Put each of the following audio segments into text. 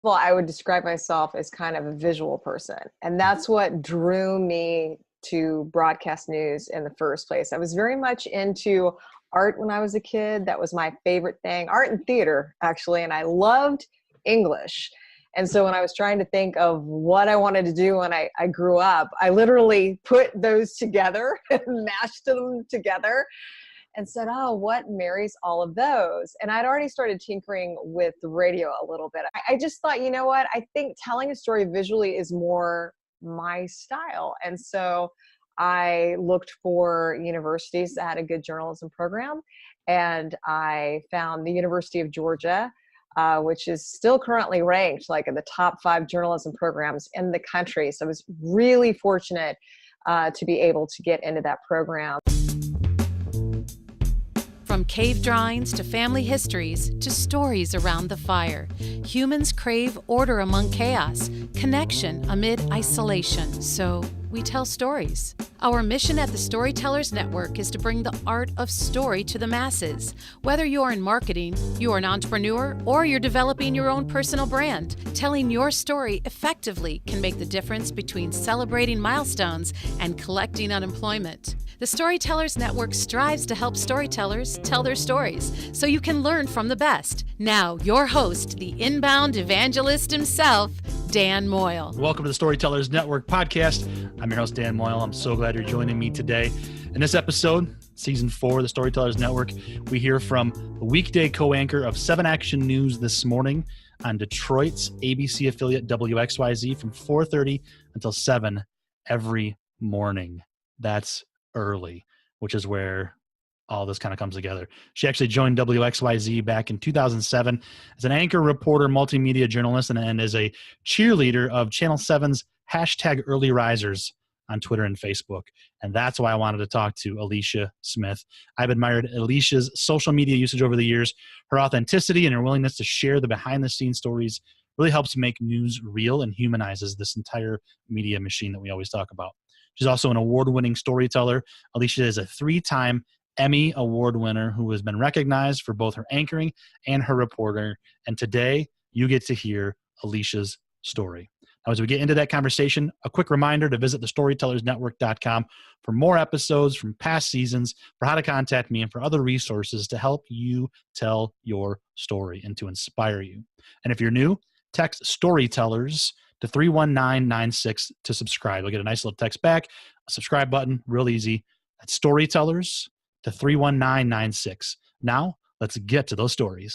all, I would describe myself as kind of a visual person. And that's what drew me to broadcast news in the first place. I was very much into art when I was a kid. That was my favorite thing, art and theater, actually. And I loved English. And so when I was trying to think of what I wanted to do when I grew up, I literally put those together and mashed them together and said, oh, what marries all of those? And I'd already started tinkering with the radio a little bit. I just thought, you know what? I think telling a story visually is more my style. And so I looked for universities that had a good journalism program. And I found the University of Georgia, which is still currently ranked like in the top 5 journalism programs in the country. So I was really fortunate to be able to get into that program. From cave drawings to family histories to stories around the fire, humans crave order among chaos, connection amid isolation. So we tell stories. Our mission at the Storytellers Network is to bring the art of story to the masses. Whether you're in marketing, you're an entrepreneur, or you're developing your own personal brand, telling your story effectively can make the difference between celebrating milestones and collecting unemployment. The Storytellers Network strives to help storytellers tell their stories so you can learn from the best. Now, your host, the inbound evangelist himself, Dan Moyle. Welcome to the Storytellers Network podcast. I'm your host, Dan Moyle. I'm so glad you're joining me today. In this episode, season 4 of the Storytellers Network, we hear from the weekday co-anchor of 7 Action News this morning on Detroit's ABC affiliate WXYZ from 4:30 until 7 every morning. That's early, which is where all this kind of comes together. She actually joined WXYZ back in 2007 as an anchor, reporter, multimedia journalist, and as a cheerleader of Channel 7's #Early Risers on Twitter and Facebook. And that's why I wanted to talk to Alicia Smith. I've admired Alicia's social media usage over the years. Her authenticity and her willingness to share the behind-the-scenes stories really helps make news real and humanizes this entire media machine that we always talk about. She's also an award-winning storyteller. Alicia is a 3-time Emmy Award winner who has been recognized for both her anchoring and her reporter. And today, you get to hear Alicia's story. Now, as we get into that conversation, a quick reminder to visit thestorytellersnetwork.com for more episodes from past seasons, for how to contact me, and for other resources to help you tell your story and to inspire you. And if you're new, text Storytellers to 31996 to subscribe. You'll get a nice little text back, a subscribe button, real easy. That's Storytellers to 31996. Now, let's get to those stories.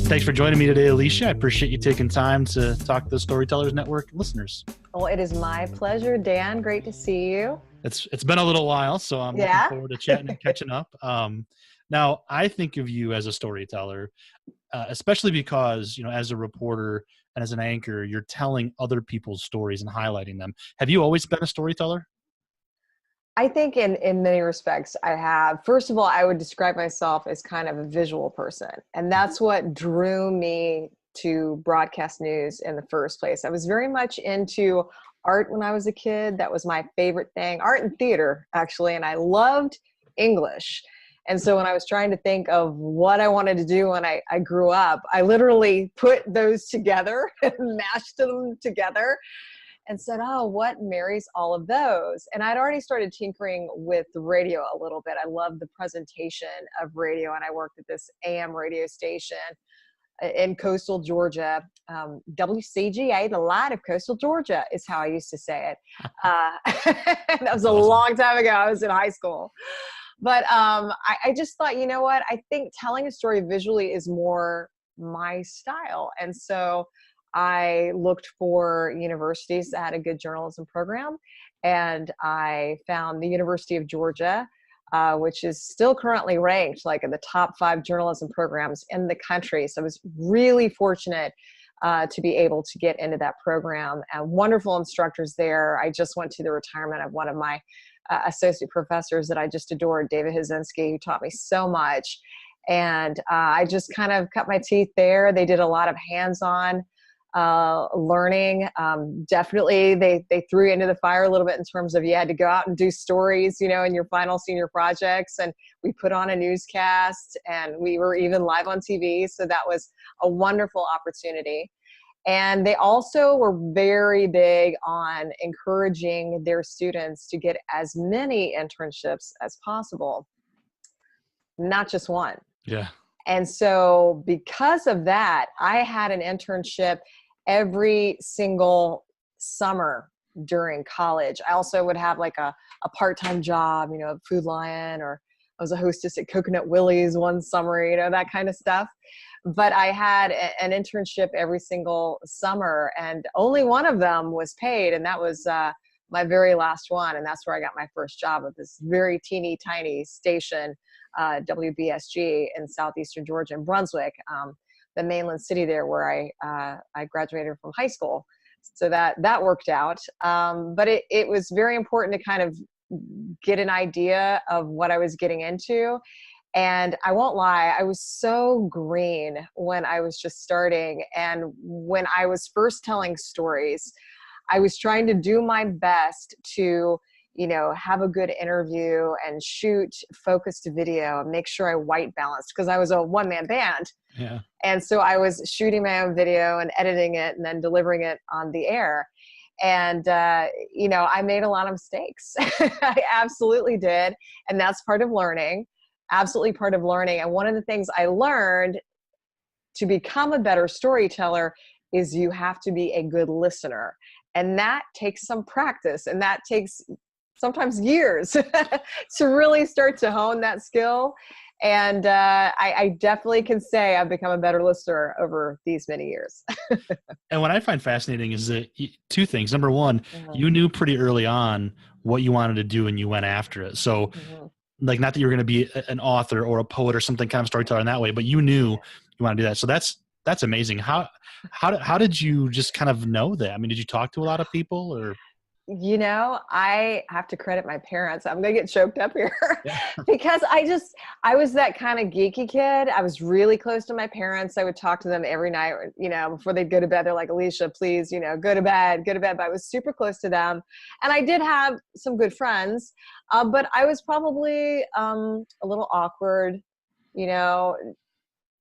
Thanks for joining me today, Alicia. I appreciate you taking time to talk to the Storytellers Network listeners. Well, it is my pleasure, Dan. Great to see you. It's been a little while, so I'm looking forward to chatting and catching up. Now, I think of you as a storyteller, especially because, you know, as a reporter and as an anchor, you're telling other people's stories and highlighting them. Have you always been a storyteller? I think in many respects I have. First of all, I would describe myself as kind of a visual person. And that's what drew me to broadcast news in the first place. I was very much into art when I was a kid. That was my favorite thing, art and theater, actually. And I loved English. And so when I was trying to think of what I wanted to do when I grew up, I literally put those together and mashed them together and said, oh, what marries all of those? And I'd already started tinkering with the radio a little bit. I loved the presentation of radio, and I worked at this AM radio station in coastal Georgia. WCGA, the light of coastal Georgia is how I used to say it. That was a long time ago. I was in high school. But I just thought, you know what? I think telling a story visually is more my style. And so I looked for universities that had a good journalism program, and I found the University of Georgia, which is still currently ranked like in the top 5 journalism programs in the country. So I was really fortunate to be able to get into that program. Wonderful instructors there. I just went to the retirement of one of my associate professors that I just adored, David Hazinski, who taught me so much. And I just kind of cut my teeth there. They did a lot of hands-on learning. Definitely they threw you into the fire a little bit in terms of you had to go out and do stories, in your final senior projects. And we put on a newscast and we were even live on TV. So that was a wonderful opportunity. And they also were very big on encouraging their students to get as many internships as possible, not just one. Yeah. And so because of that, I had an internship every single summer during college. I also would have like a part-time job, Food Lion, or I was a hostess at Coconut Willie's one summer, that kind of stuff. But I had an internship every single summer, and only one of them was paid. And that was my very last one. And that's where I got my first job at this very teeny tiny station, WBSG in southeastern Georgia, in Brunswick, the mainland city there where I graduated from high school. So that worked out. But it was very important to kind of get an idea of what I was getting into. And I won't lie, I was so green when I was just starting. And when I was first telling stories, I was trying to do my best to, have a good interview and shoot focused video and make sure I white balanced, because I was a one-man band. Yeah. And so I was shooting my own video and editing it and then delivering it on the air. And, I made a lot of mistakes. I absolutely did. And that's part of learning. Absolutely part of learning. And one of the things I learned to become a better storyteller is you have to be a good listener. And that takes some practice, and that takes sometimes years to really start to hone that skill. And I definitely can say I've become a better listener over these many years. And what I find fascinating is that two things. Number one, Mm-hmm. you knew pretty early on what you wanted to do and you went after it. So Mm-hmm. like, not that you're going to be an author or a poet or something kind of storyteller in that way, but you knew you want to do that. So that's amazing. How did you just kind of know that? I mean, did you talk to a lot of people, or? I have to credit my parents. I'm going to get choked up here Yeah. because I was that kind of geeky kid. I was really close to my parents. I would talk to them every night, before they'd go to bed. They're like, Alicia, please, go to bed. But I was super close to them. And I did have some good friends, but I was probably a little awkward,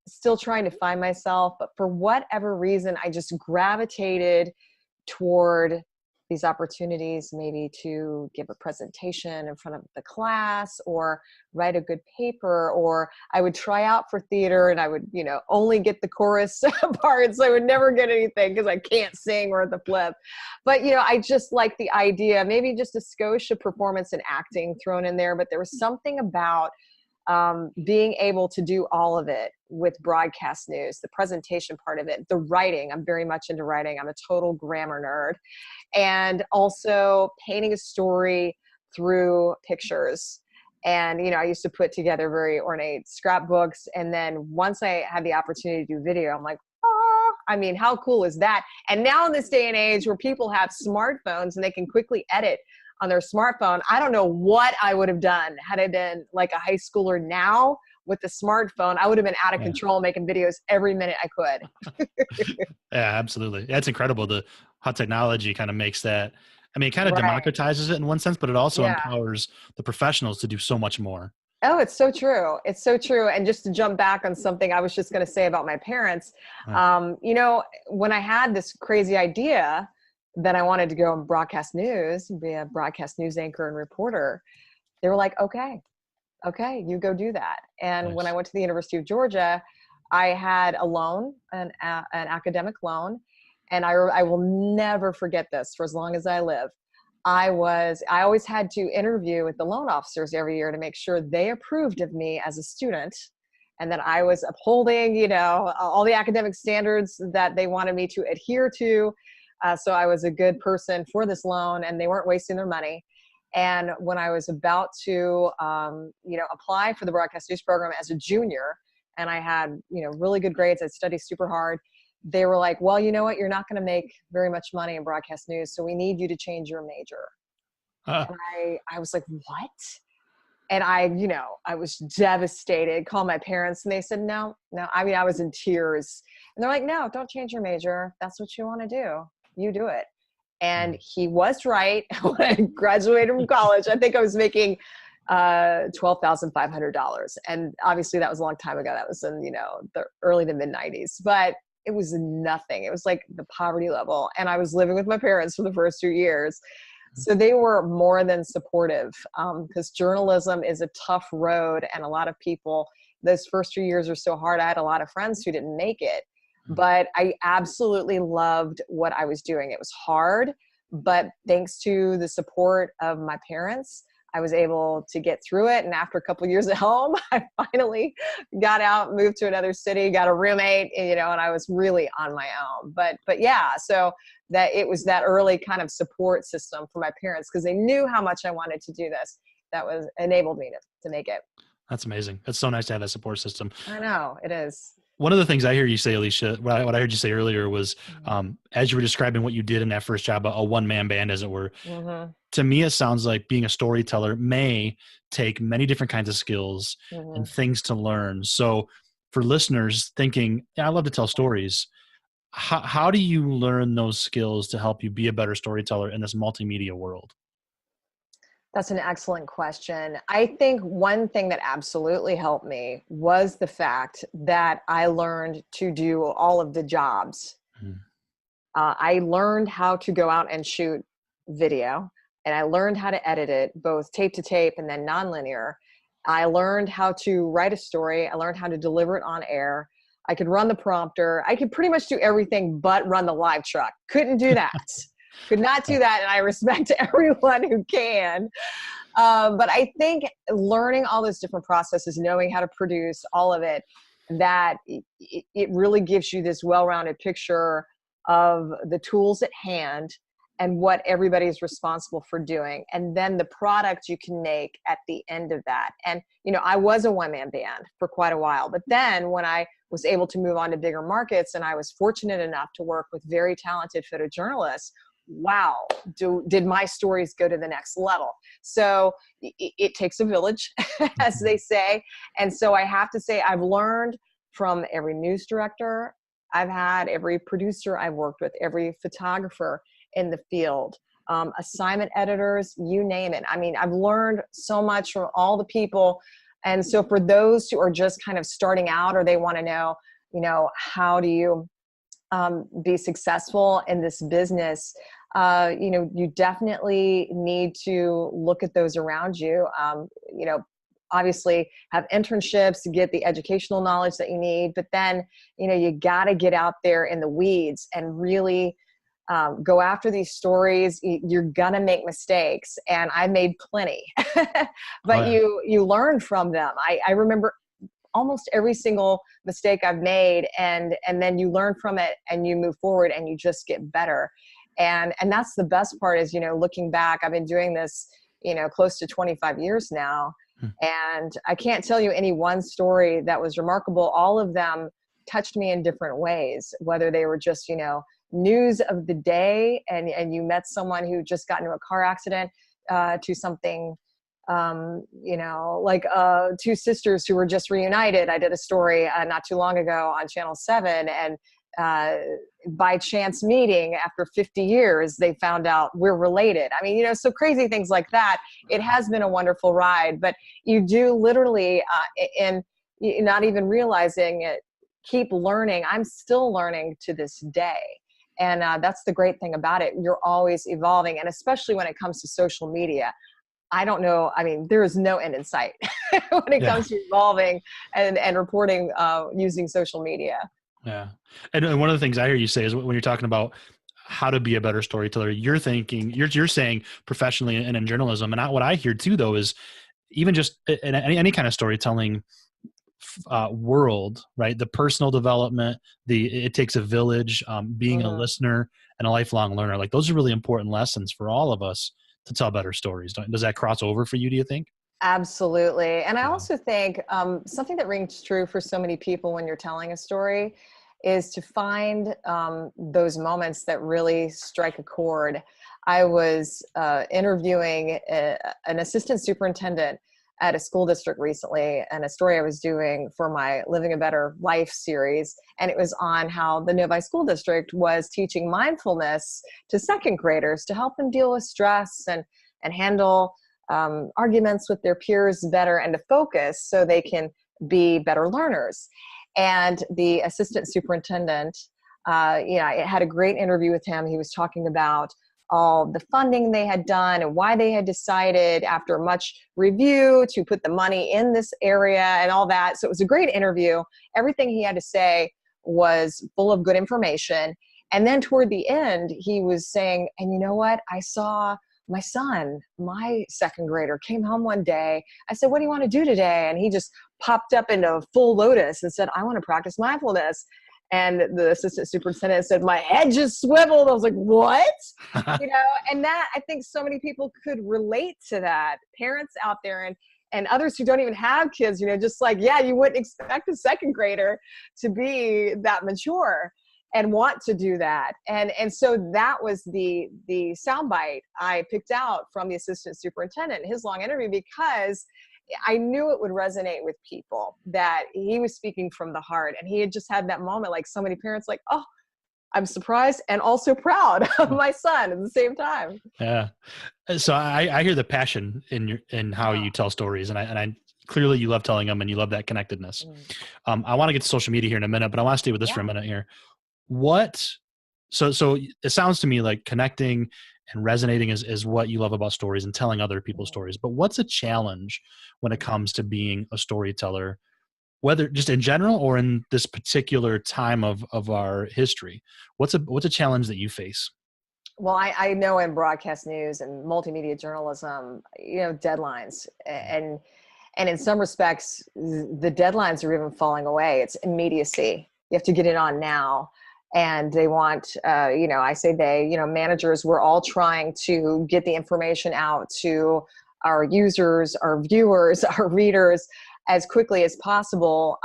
still trying to find myself. But for whatever reason, I just gravitated toward these opportunities, maybe to give a presentation in front of the class or write a good paper, or I would try out for theater and I would, only get the chorus parts. I would never get anything because I can't sing or the flip. But, I just like the idea, maybe just a skosh of performance and acting thrown in there. But there was something about being able to do all of it with broadcast news, the presentation part of it, the writing. I'm very much into writing. I'm a total grammar nerd. And also painting a story through pictures. And, I used to put together very ornate scrapbooks. And then once I had the opportunity to do video, I'm like, oh, I mean, how cool is that? And now in this day and age where people have smartphones and they can quickly edit on their smartphone, I don't know what I would have done had I been like a high schooler now with the smartphone. I would have been out of control making videos every minute I could. Yeah, absolutely. That's incredible. How technology kind of makes that. I mean, it kind of democratizes it in one sense, but it also empowers the professionals to do so much more. Oh, it's so true. It's so true. And just to jump back on something I was just going to say about my parents, when I had this crazy idea that I wanted to go and broadcast news, be a broadcast news anchor and reporter, they were like, okay, you go do that. And when I went to the University of Georgia, I had a loan, an academic loan. And I will never forget this for as long as I live. I always had to interview with the loan officers every year to make sure they approved of me as a student and that I was upholding, all the academic standards that they wanted me to adhere to. So I was a good person for this loan and they weren't wasting their money. And when I was about to, apply for the broadcast news program as a junior, and I had, really good grades, I studied super hard, they were like, well, you know what? You're not going to make very much money in broadcast news, so we need you to change your major. And I was like, what? And I was devastated, called my parents, and they said, no. I mean, I was in tears. And they're like, no, don't change your major. That's what you want to do. You do it. And he was right. When I graduated from college, I think I was making $12,500. And obviously that was a long time ago. That was in, the early to mid 90s, but it was nothing. It was like the poverty level. And I was living with my parents for the first 2 years. So they were more than supportive, because journalism is a tough road. And a lot of people, those first 2 years are so hard. I had a lot of friends who didn't make it, but I absolutely loved what I was doing. It was hard, but thanks to the support of my parents, I was able to get through it. And after a couple of years at home, I finally got out, moved to another city, got a roommate, and I was really on my own. But yeah, so that it was that early kind of support system for my parents, because they knew how much I wanted to do this. That was enabled me to make it. That's amazing. That's so nice to have that support system. I know, it is. One of the things I hear you say, Alicia, what I heard you say earlier was, as you were describing what you did in that first job, a one-man band, as it were, to me, it sounds like being a storyteller may take many different kinds of skills and things to learn. So for listeners thinking, yeah, I love to tell stories, how do you learn those skills to help you be a better storyteller in this multimedia world? That's an excellent question. I think one thing that absolutely helped me was the fact that I learned to do all of the jobs. I learned how to go out and shoot video, and I learned how to edit it, both tape to tape and then nonlinear. I learned how to write a story. I learned how to deliver it on air. I could run the prompter. I could pretty much do everything but run the live truck. Couldn't do that. Could not do that, and I respect everyone who can. But I think learning all those different processes, knowing how to produce all of it, that it really gives you this well-rounded picture of the tools at hand and what everybody is responsible for doing, and then the product you can make at the end of that. And, I was a one-man band for quite a while, but then when I was able to move on to bigger markets, and I was fortunate enough to work with very talented photojournalists, wow, did my stories go to the next level. So it takes a village, as they say. And so I have to say, I've learned from every news director I've had, every producer I've worked with, every photographer in the field, assignment editors, you name it. I mean, I've learned so much from all the people. And so for those who are just kind of starting out, or they want to know, how do you be successful in this business, you definitely need to look at those around you. Obviously have internships to get the educational knowledge that you need, but then, you got to get out there in the weeds and really go after these stories. You're going to make mistakes, and I made plenty, but you learn from them. I remember almost every single mistake I've made, and then you learn from it and you move forward and you just get better. And that's the best part is, looking back, I've been doing this, close to 25 years now. And I can't tell you any one story that was remarkable. All of them touched me in different ways, whether they were just, news of the day and you met someone who just got into a car accident, to something, like two sisters who were just reunited. I did a story not too long ago on Channel 7, and by chance meeting after 50 years, they found out we're related. I mean, so crazy things like that. It has been a wonderful ride, but you do literally, in not even realizing it, keep learning. I'm still learning to this day. And that's the great thing about it. You're always evolving. And especially when it comes to social media, I don't know. I mean, there is no end in sight when it comes to evolving and reporting using social media. Yeah. And one of the things I hear you say is when you're talking about how to be a better storyteller, you're saying professionally and in journalism. And what I hear too, though, is even just in any kind of storytelling world, right? The personal development, it takes a village, being a listener and a lifelong learner. Like those are really important lessons for all of us to tell better stories. Does that cross over for you, do you think? Absolutely. And I also think something that rings true for so many people when you're telling a story is to find those moments that really strike a chord. I was interviewing an assistant superintendent at a school district recently, and a story I was doing for my Living a Better Life series. And it was on how the Novi School District was teaching mindfulness to second graders to help them deal with stress and handle arguments with their peers better, and to focus so they can be better learners. And the assistant superintendent, I had a great interview with him. He was talking about all the funding they had done and why they had decided after much review to put the money in this area and all that. So it was a great interview. Everything he had to say was full of good information. And then toward the end, he was saying, and you know what? I saw my son, my second grader, came home one day. I said, what do you want to do today? And he just popped up into a full lotus and said, I want to practice mindfulness. And the assistant superintendent said, my head just swiveled. I was like, what? And that, I think so many people could relate to that. Parents out there and others who don't even have kids, just like, yeah, you wouldn't expect a second grader to be that mature and want to do that. And so that was the soundbite I picked out from the assistant superintendent in his long interview, because I knew it would resonate with people, that he was speaking from the heart. And he had just had that moment, like so many parents, like, oh, I'm surprised and also proud of my son at the same time. Yeah. So I hear the passion in how you tell stories, and I clearly you love telling them and you love that connectedness. I want to get to social media here in a minute, but I want to stay with this for a minute here. So it sounds to me like connecting and resonating is what you love about stories and telling other people's stories. But what's a challenge when it comes to being a storyteller, whether just in general or in this particular time of our history? What's a challenge that you face? Well, I know in broadcast news and multimedia journalism, deadlines, and in some respects, the deadlines are even falling away. It's immediacy. You have to get it on now. And they want, I say they, managers, we're all trying to get the information out to our users, our viewers, our readers as quickly as possible.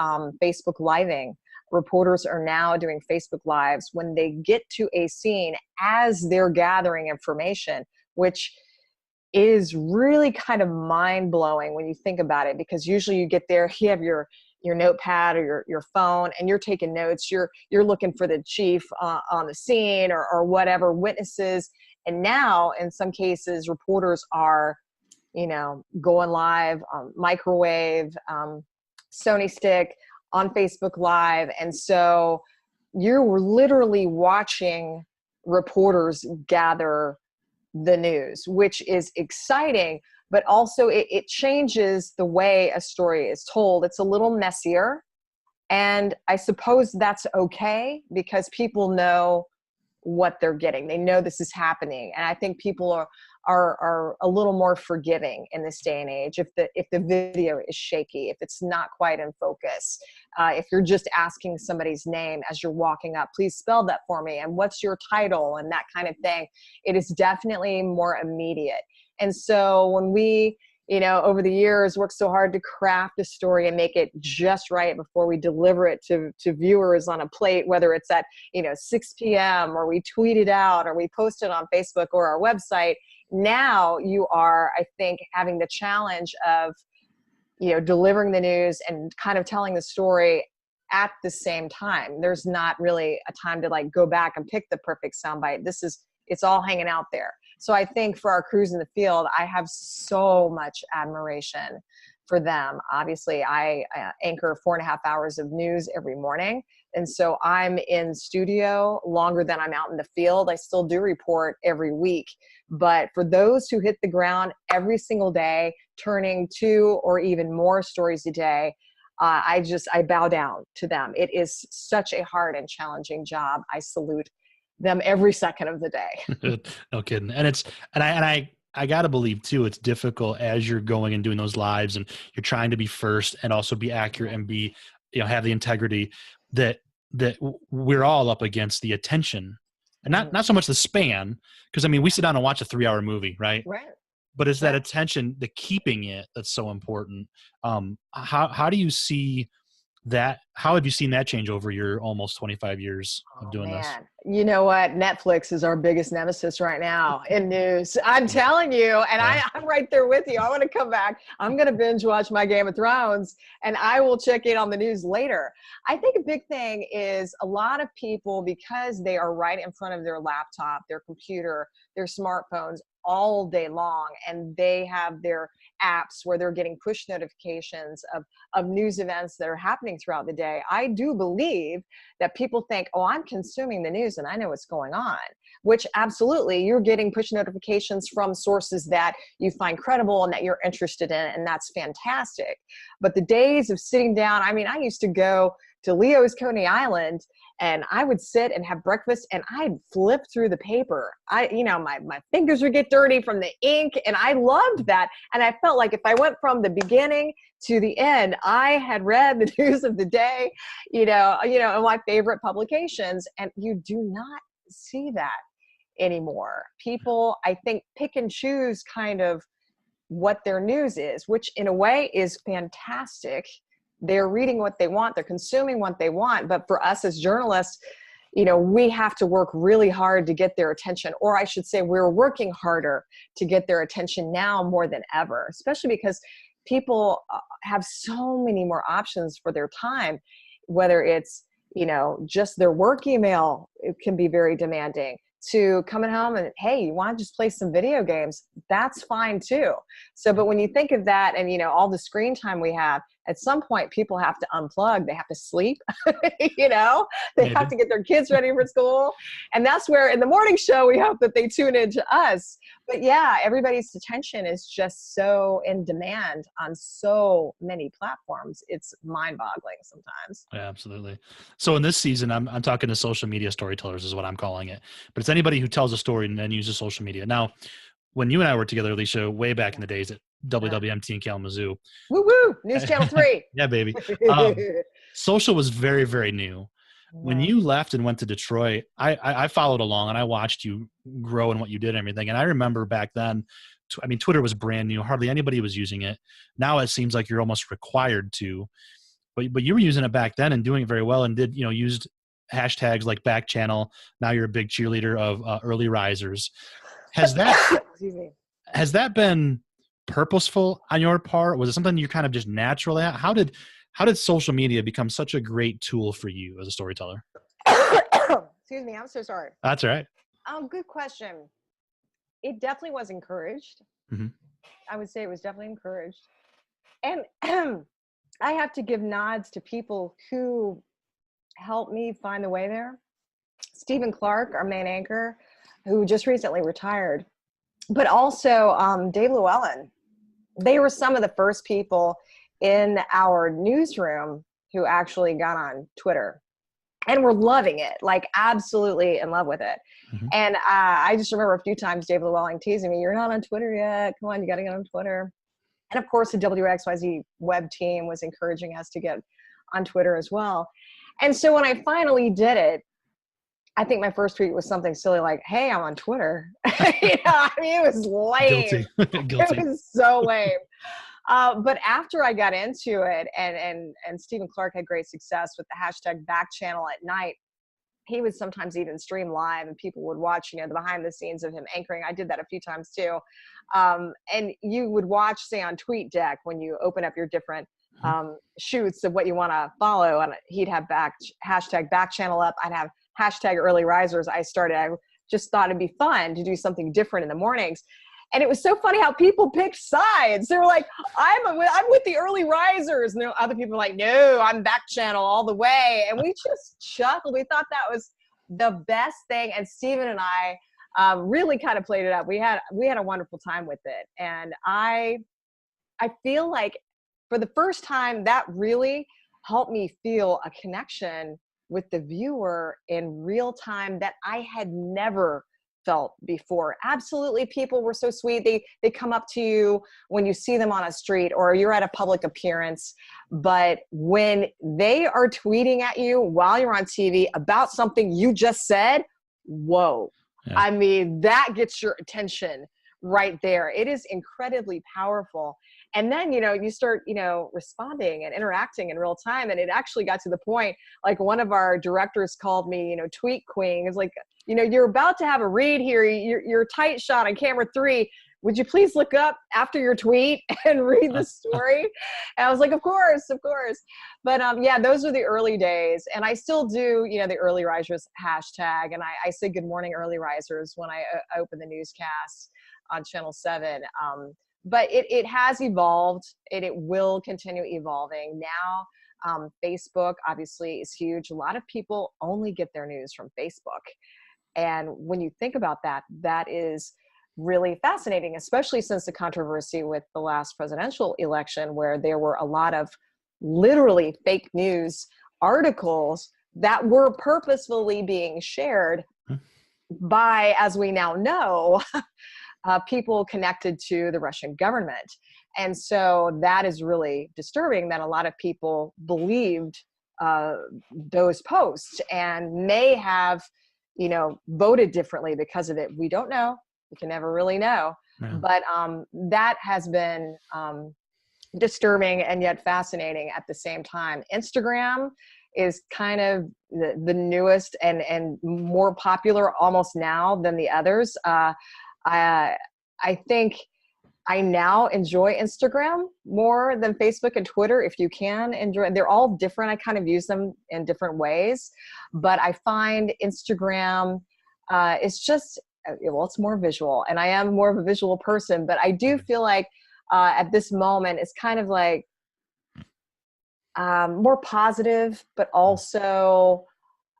Facebook Living. Reporters are now doing Facebook Lives when they get to a scene as they're gathering information, which is really kind of mind-blowing when you think about it, because usually you get there, you have your notepad or your phone, and you're taking notes. You're looking for the chief on the scene or whatever, witnesses. And now, in some cases, reporters are, going live on microwave, Sony stick, on Facebook Live. And so you're literally watching reporters gather the news, which is exciting. But also it changes the way a story is told. It's a little messier. And I suppose that's okay, because people know what they're getting. They know this is happening. And I think people are a little more forgiving in this day and age if the video is shaky, if it's not quite in focus, if you're just asking somebody's name as you're walking up, please spell that for me, and what's your title, and that kind of thing. It is definitely more immediate. And so when we, over the years, worked so hard to craft a story and make it just right before we deliver it to viewers on a plate, whether it's at, 6 p.m. or we tweet it out or we post it on Facebook or our website, now you are, I think, having the challenge of, delivering the news and kind of telling the story at the same time. There's not really a time to go back and pick the perfect soundbite. It's all hanging out there. So I think for our crews in the field, I have so much admiration for them. Obviously, I anchor 4.5 hours of news every morning. And so I'm in studio longer than I'm out in the field. I still do report every week. But for those who hit the ground every single day, turning 2 or even more stories a day, I bow down to them. It is such a hard and challenging job. I salute them every second of the day. No kidding. And I gotta believe too, it's difficult as you're going and doing those lives and you're trying to be first and also be accurate and be, have the integrity that we're all up against the attention and not so much the span. Cause we sit down and watch a 3-hour movie, right? Right. But it's that attention, the keeping it, that's so important. How do you see that? How have you seen that change over your almost 25 years of doing this? You know what? Netflix is our biggest nemesis right now in news. I'm telling you, and I'm right there with you. I want to come back. I'm going to binge watch my Game of Thrones, and I will check in on the news later. I think a big thing is a lot of people, because they are right in front of their laptop, their computer, their smartphones all day long, and they have their apps where they're getting push notifications of news events that are happening throughout the day. I do believe that people think, oh, I'm consuming the news and I know what's going on, which absolutely, you're getting push notifications from sources that you find credible and that you're interested in, and that's fantastic. But the days of sitting down, I mean, I used to go to Leo's Coney Island and I would sit and have breakfast and I'd flip through the paper. My fingers would get dirty from the ink, and I loved that. And I felt like if I went from the beginning to the end, I had read the news of the day, in my favorite publications. And you do not see that anymore. People, I think, pick and choose kind of what their news is, which in a way is fantastic. They're reading what they want, they're consuming what they want. But for us as journalists, we have to work really hard to get their attention, or I should say we're working harder to get their attention now more than ever, especially because people have so many more options for their time, whether it's, just their work email, it can be very demanding, to coming home and, hey, you want to just play some video games? That's fine too. So, but when you think of that and, all the screen time we have, at some point people have to unplug, they have to sleep, they have to get their kids ready for school. And that's where in the morning show, we hope that they tune into us. But yeah, everybody's attention is just so in demand on so many platforms. It's mind boggling sometimes. Yeah, absolutely. So in this season, I'm talking to social media storytellers is what I'm calling it, but it's anybody who tells a story and then uses social media. Now, when you and I were together, Alicia, way back in the days at WWMT in Kalamazoo. Woo woo! News Channel 3. Yeah, baby. Social was very, very new. When you left and went to Detroit, I followed along and I watched you grow and what you did and everything. And I remember back then, Twitter was brand new. Hardly anybody was using it. Now it seems like you're almost required to. But you were using it back then and doing it very well, and did used hashtags like back channel. Now you're a big cheerleader of early risers. Has that been purposeful on your part? Was it something you kind of just natural at? How did social media become such a great tool for you as a storyteller? Excuse me, I'm so sorry. That's all right. Good question. It definitely was encouraged. Mm-hmm. I would say it was definitely encouraged. And I have to give nods to people who helped me find the way there. Stephen Clark, our main anchor, who just recently retired, but also Dave Llewellyn. They were some of the first people in our newsroom who actually got on Twitter and were loving it, like absolutely in love with it. Mm-hmm. And I just remember a few times Dave Llewellyn teasing me, "You're not on Twitter yet. Come on, you got to get on Twitter." And of course, the WXYZ web team was encouraging us to get on Twitter as well. And so when I finally did it, I think my first tweet was something silly like, "Hey, I'm on Twitter." It was lame. Guilty. It was so lame. But after I got into it, and Stephen Clark had great success with the hashtag back channel at night, he would sometimes even stream live and people would watch, the behind the scenes of him anchoring. I did that a few times too. And you would watch, say on TweetDeck, when you open up your different shoots of what you want to follow, and he'd have hashtag back channel up. I'd have hashtag early risers. I just thought it'd be fun to do something different in the mornings. And it was so funny how people picked sides. They were like, I'm with the early risers. And other people were like, no, I'm back channel all the way. And we just chuckled. We thought that was the best thing. And Stephen and I really kind of played it up. We had a wonderful time with it. And I feel like for the first time, that really helped me feel a connection with the viewer in real time that I had never felt before. Absolutely. People were so sweet. They come up to you when you see them on a street or you're at a public appearance. But when they are tweeting at you while you're on TV about something you just said, whoa. Yeah. That gets your attention right there. It is incredibly powerful. And then, you start, responding and interacting in real time. And it actually got to the point, like one of our directors called me, tweet queen. It's like, you're about to have a read here. You're tight shot on camera 3. Would you please look up after your tweet and read the story? And I was like, of course. But yeah, those are the early days. And I still do, the early risers hashtag. And I say good morning, early risers, when I open the newscast on Channel 7. But it has evolved, and it will continue evolving. Now, Facebook obviously is huge. A lot of people only get their news from Facebook. And when you think about that, that is really fascinating, especially since the controversy with the last presidential election, where there were a lot of literally fake news articles that were purposefully being shared by, as we now know, people connected to the Russian government. And so that is really disturbing, that a lot of people believed those posts and may have, voted differently because of it. We don't know. We can never really know. Yeah. But that has been disturbing and yet fascinating at the same time. Instagram is kind of the newest and more popular almost now than the others. I think I now enjoy Instagram more than Facebook and Twitter, if you can enjoy. They're all different. I kind of use them in different ways. But I find Instagram, it's just, well, it's more visual, and I am more of a visual person, but I do feel like at this moment it's kind of like more positive, but also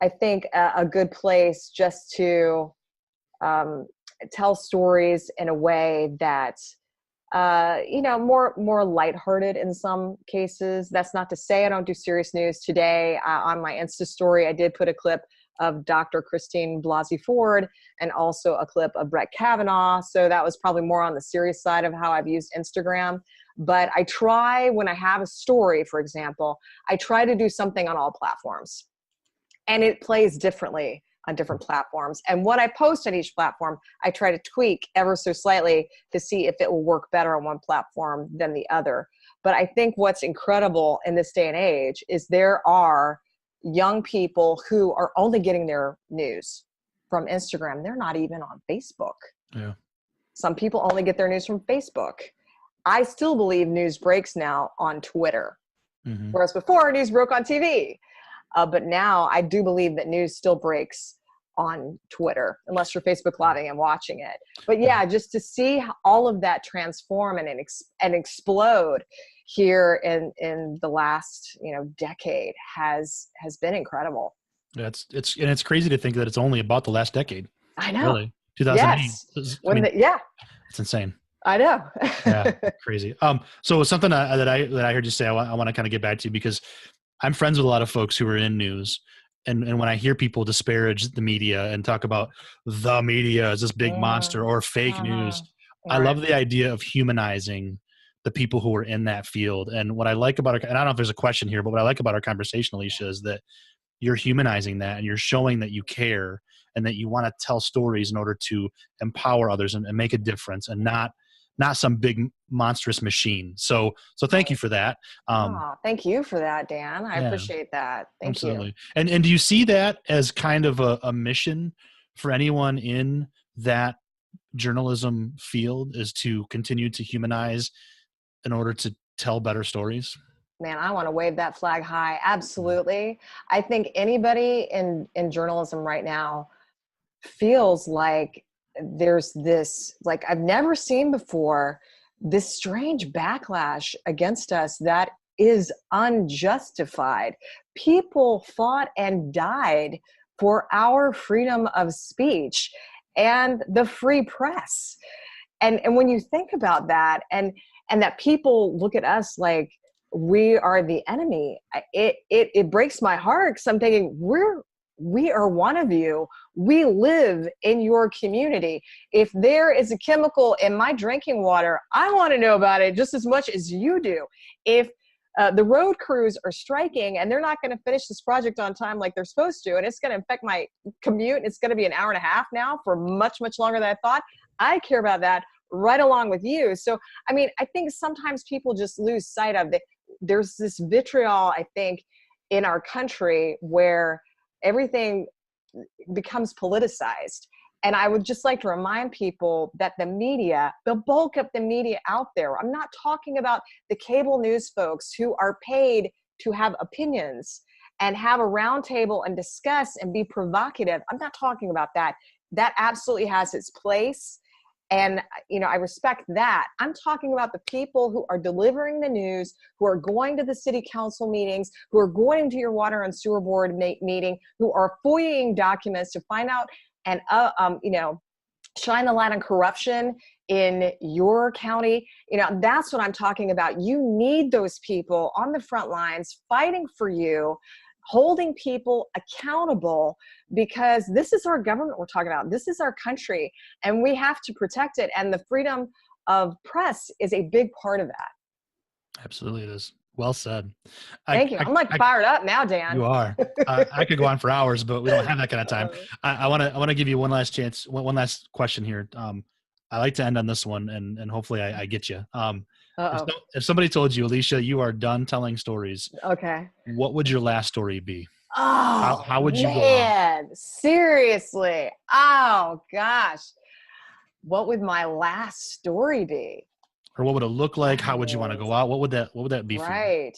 I think a good place just to tell stories in a way that more lighthearted in some cases. That's not to say I don't do serious news. Today on my Insta story, I did put a clip of Dr. Christine Blasey Ford and also a clip of Brett Kavanaugh. So that was probably more on the serious side of how I've used Instagram. But I try, when I have a story, for example, I try to do something on all platforms. And it plays differently on different platforms. And what I post on each platform, I try to tweak ever so slightly to see if it will work better on one platform than the other. But I think what's incredible in this day and age is there are young people who are only getting their news from Instagram. They're not even on Facebook. Yeah. Some people only get their news from Facebook. I still believe news breaks now on Twitter, whereas before news broke on TV. But now I do believe that news still breaks on Twitter, unless you're Facebook Living and watching it. But yeah, just to see all of that transform and explode here in the last decade has been incredible. It's crazy to think that it's only about the last decade. I know. Really, 2008. Yes. It's insane. I know. Yeah, crazy. So something that I heard you say, I want to kind of get back to, because I'm friends with a lot of folks who are in news. And when I hear people disparage the media and talk about the media as this big monster or fake news, right. I love the idea of humanizing the people who are in that field. And what I like about and I don't know if there's a question here, but what I like about our conversation, Alicia, is that you're humanizing that and you're showing that you care and that you want to tell stories in order to empower others and make a difference, and not some big monstrous machine. So thank you for that. Thank you for that, Dan. I appreciate that. Thank you. And do you see that as kind of a mission for anyone in that journalism field, is to continue to humanize in order to tell better stories? Man, I want to wave that flag high. Absolutely. I think anybody in journalism right now feels like there's this, like I've never seen before, this strange backlash against us that is unjustified. People fought and died for our freedom of speech and the free press. And when you think about that, and that people look at us like we are the enemy, it breaks my heart, because I'm thinking we are one of you. We live in your community. If there is a chemical in my drinking water, I want to know about it just as much as you do. If the road crews are striking and they're not going to finish this project on time like they're supposed to, and it's going to affect my commute, it's going to be an hour and a half now for much, much longer than I thought, I care about that right along with you. So, I mean, I think sometimes people just lose sight of that. There's this vitriol, I think, in our country where everything becomes politicized. And I would just like to remind people that the media, the bulk of the media out there, I'm not talking about the cable news folks who are paid to have opinions and have a roundtable and discuss and be provocative. I'm not talking about that. That absolutely has its place. And, I respect that. I'm talking about the people who are delivering the news, who are going to the city council meetings, who are going to your water and sewer board meeting, who are FOIAing documents to find out and, shine the light on corruption in your county. That's what I'm talking about. You need those people on the front lines fighting for you, holding people accountable, because this is our government we're talking about. This is our country, and we have to protect it. And the freedom of press is a big part of that. Absolutely, it is. Well said. Thank you. I'm fired up now, Dan. You are. I could go on for hours, but we don't have that kind of time. I want to give you one last chance, one last question here. I like to end on this one, and hopefully I get you. If somebody told you, Alicia, you are done telling stories, okay, what would your last story be? Oh, how would you go on? Seriously. Oh gosh. What would my last story be? Or what would it look like? How would you want to go out? What would that be for you? Right.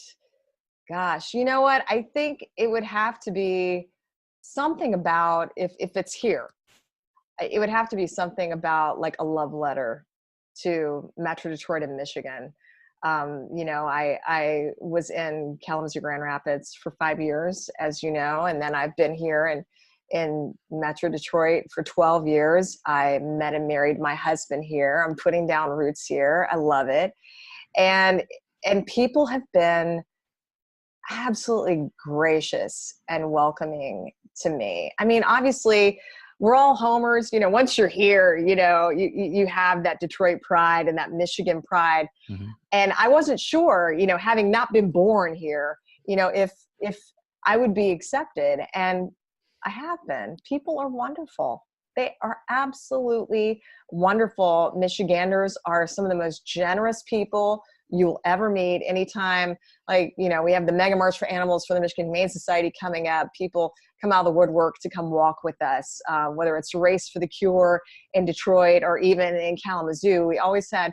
Gosh, you know what? I think it would have to be something about, if it's here, it would have to be something about like a love letter to Metro Detroit and Michigan. I was in Kalamazoo, Grand Rapids for 5 years, as you know, and then I've been here in Metro Detroit for 12 years. I met and married my husband here. I'm putting down roots here. I love it. And people have been absolutely gracious and welcoming to me. I mean, obviously, we're all homers. Once you're here, you have that Detroit pride and that Michigan pride. Mm-hmm. And I wasn't sure, having not been born here, if I would be accepted. And I have been. People are wonderful. They are absolutely wonderful. Michiganders are some of the most generous people you'll ever meet. Anytime, we have the Mega March for Animals for the Michigan Humane Society coming up. People come out of the woodwork to come walk with us, whether it's Race for the Cure in Detroit or even in Kalamazoo. We always had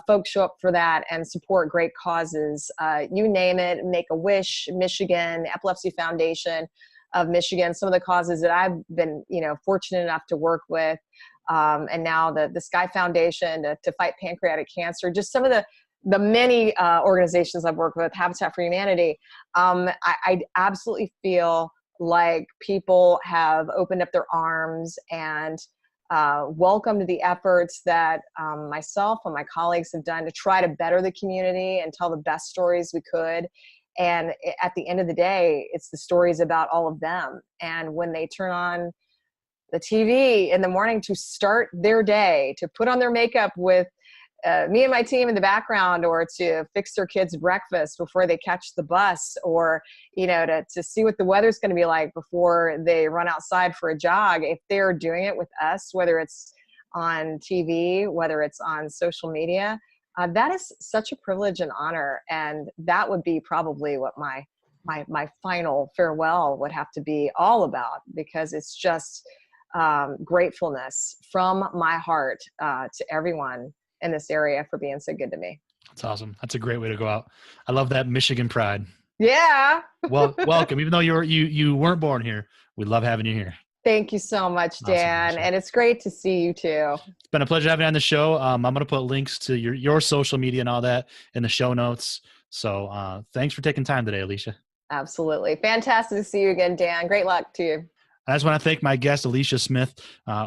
folks show up for that and support great causes. You name it, Make-A-Wish, Michigan, Epilepsy Foundation of Michigan, some of the causes that I've been, fortunate enough to work with. And now the Sky Foundation to fight pancreatic cancer, just some of the many organizations I've worked with, Habitat for Humanity. I absolutely feel like people have opened up their arms and welcomed the efforts that myself and my colleagues have done to try to better the community and tell the best stories we could. And at the end of the day, it's the stories about all of them. And when they turn on the TV in the morning to start their day, to put on their makeup with me and my team in the background, or to fix their kids' breakfast before they catch the bus, or, to see what the weather's going to be like before they run outside for a jog. If they're doing it with us, whether it's on TV, whether it's on social media, that is such a privilege and honor. And that would be probably what my final farewell would have to be all about, because it's just gratefulness from my heart to everyone in this area for being so good to me. That's awesome. That's a great way to go out. I love that Michigan pride. Yeah. Well, welcome. Even though you weren't born here, we love having you here. Thank you so much, Dan. Awesome. And it's great to see you too. It's been a pleasure having you on the show. I'm going to put links to your social media and all that in the show notes. So thanks for taking time today, Alicia. Absolutely. Fantastic to see you again, Dan. Great luck to you. I just want to thank my guest, Alicia Smith.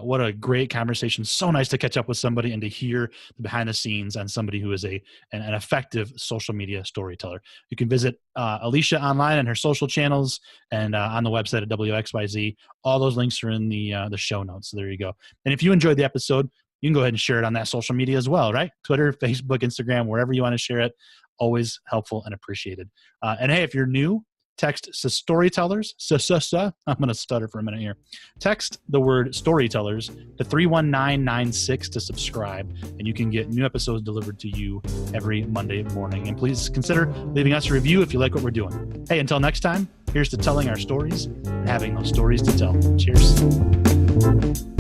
What a great conversation. So nice to catch up with somebody and to hear the behind the scenes on somebody who is an effective social media storyteller. You can visit Alicia online and her social channels and on the website at WXYZ. All those links are in the show notes. So there you go. And if you enjoyed the episode, you can go ahead and share it on that social media as well, right? Twitter, Facebook, Instagram, wherever you want to share it. Always helpful and appreciated. And hey, if you're new text Storytellers. I'm going to stutter for a minute here. Text the word Storytellers to 31996 to subscribe, and you can get new episodes delivered to you every Monday morning. And please consider leaving us a review if you like what we're doing. Hey, until next time, here's to telling our stories and having those stories to tell. Cheers.